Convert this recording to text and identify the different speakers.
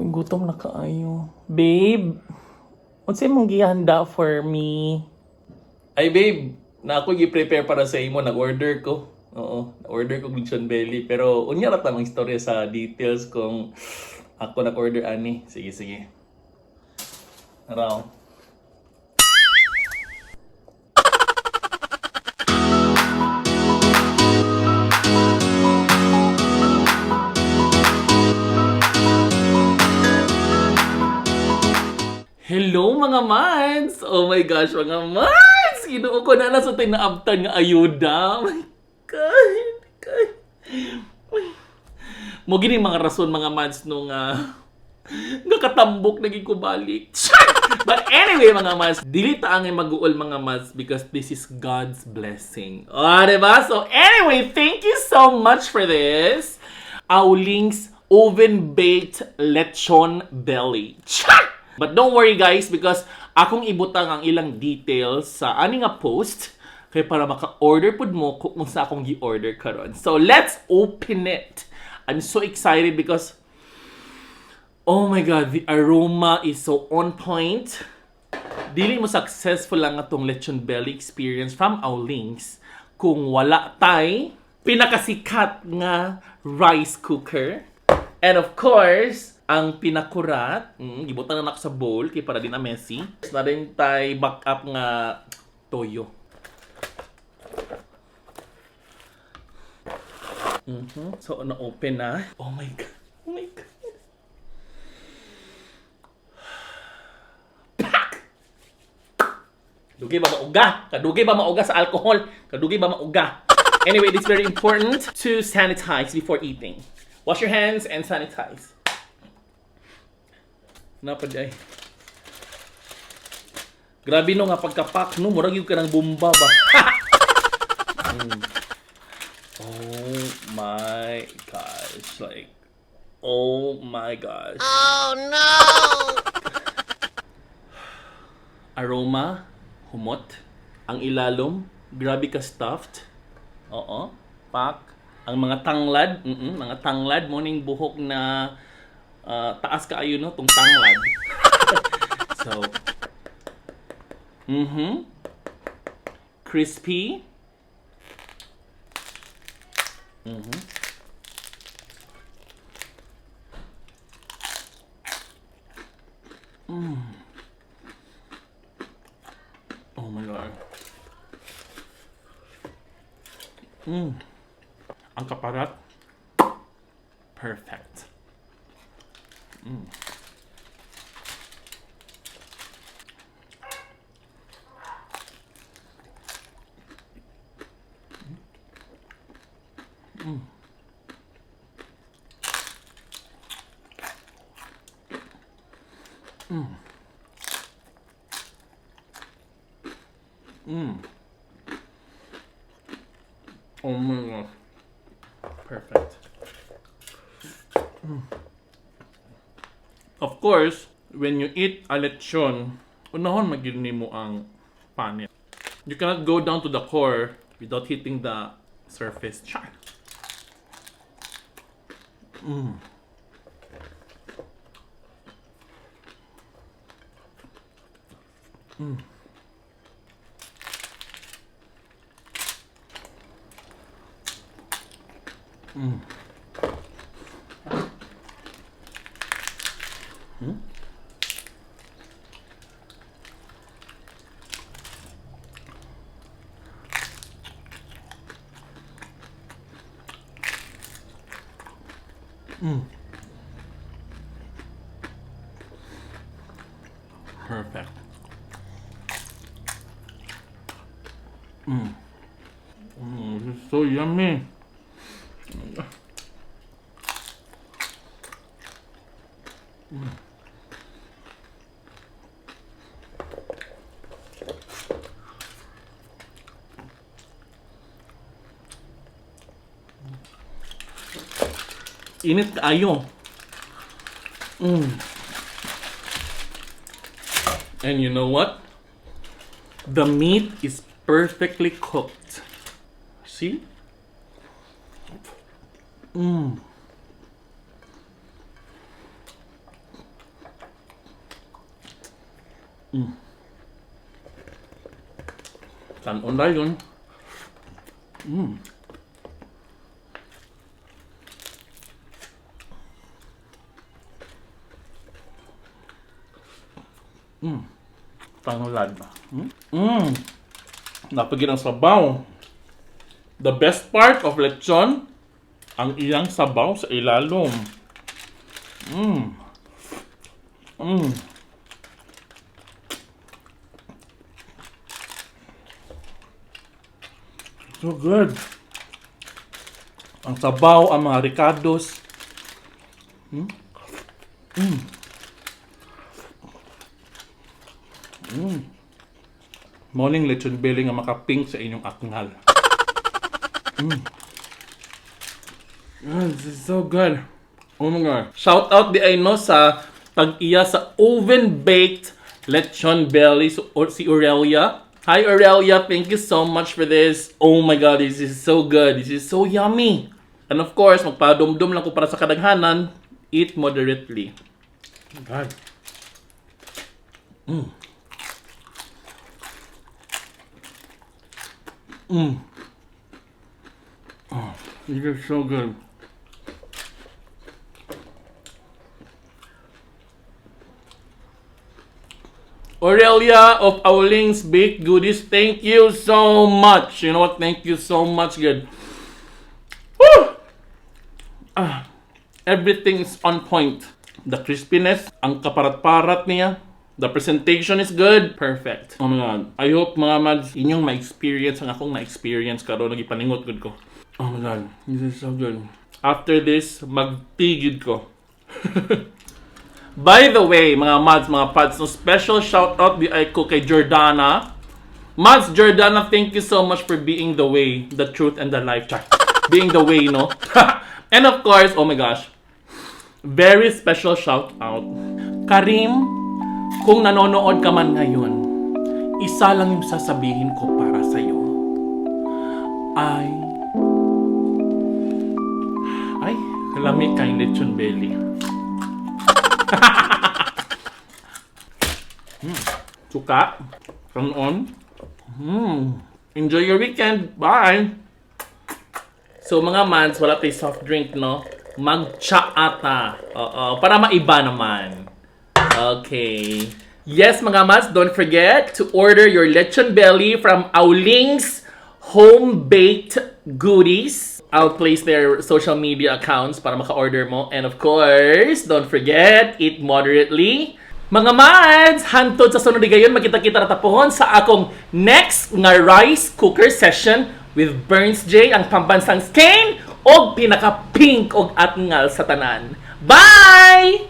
Speaker 1: Gutom na kaayo. Babe, what's imong gihanda for me?
Speaker 2: Ay babe, na ako gi-prepare para sa imo, nag-order ko. Oo, nag-order ko lechon belly. Pero unya ra tamang istorya sa details kung ako nag-order ani. Sige, sige. Araw. Hello mga mans! Oh my gosh, mga mans! Ginoo ko na sa tinaabtan nga ayuda. Oh my God! God. Mo gini mga rason mga mans nung nakatambok naging kubalik. But anyway mga mans, dili ta ang mag-uol mga mans because this is God's blessing. Diba? So anyway, thank you so much for this. Auling's oven-baked lechon belly. But don't worry guys because akong ibutang ang ilang details sa ani nga post kay para maka-order pud mo kung sa akong gi-order karon. So let's open it. I'm so excited because oh my God, the aroma is so on point. Dili mo successful lang atong lechon belly experience from Auling's kung wala tay pinakasikat nga rice cooker. And of course, ang pinakurat, gibutan na ako sa bowl kay para din na messy. Na rin tay backup nga toyo. So, na-open na. Oh my God. Oh my God. Pak! Kadugay ba mauga? Kadugay ba mauga sa alcohol? Kadugay ba mauga? Anyway, it's very important to sanitize before eating. Wash your hands and sanitize. Napad ay. Grabe no nga pagkapak no, murag yung ka ng bomba ba. Oh my gosh, like oh my gosh.
Speaker 3: Oh no!
Speaker 2: Aroma, humot. Ang ilalom, grabe ka stuffed. Oo, pak. Ang mga tanglad, mga tanglad, morning buhok na taas ka ayo no, tong tanglad. So, crispy. Oh my God. Ang kaparat, perfect. Oh my God. Perfect. Of course, when you eat a lechon, unahon magin mo ang panin. You cannot go down to the core without hitting the surface. Char. Perfect. This is so yummy. Init kaayo. And you know what? The meat is perfectly cooked. See? Kanon na yun. Panglad na. Napagin ang sabaw. The best part of lechon, ang iyang sabaw sa ilalom. So good. Ang sabaw, ang mga ricados. Morning lechon belly nga makapink sa inyong atngal. This is so good. Oh my God. Shout out di ay no sa tag-iya sa oven-baked lechon belly or si Aurelia. Hi Aurelia, thank you so much for this. Oh my God, this is so good. This is so yummy. And of course, magpadumdum lang ko para sa kadaghanan. Eat moderately. Oh my God. Oh, this is so good. Aurelia of Auling's Baked Goodies, thank you so much. You know what? Thank you so much. Good. Woo! Everything is on point. The crispiness, ang kaparat-parat niya. The presentation is good. Perfect. Oh my God. I hope mga mads, inyong ma-experience ang akong na-experience karon nagipaningot gud ko. Oh my God. This is so good. After this, magtigid ko. By the way, mga mads, mga pads, no special shout out di ay ko kay Jordana. Mads, Jordana, thank you so much for being the way, the truth, and the life. Being the way, no? And of course, oh my gosh, very special shout out. Karim, kung nanonood ka man ngayon, isa lang yung sasabihin ko para sa'yo. Ay, kalami kay lechon belly. Suka. Kanon. Enjoy your weekend. Bye. So mga mans, wala tayo soft drink, no? Mag-cha ata. Para maiba naman. Okay. Yes, mga mans, don't forget to order your lechon belly from Auling's Home-Baked Goodies. I'll place their social media accounts para maka-order mo. And of course, don't forget, eat moderately. Mga mads, hantod sa sunod gayon, magkita-kita ratapon sa akong next nga rice cooker session with Burns J, ang pambansang stain o pinaka-pink og atngal sa tanan. Bye!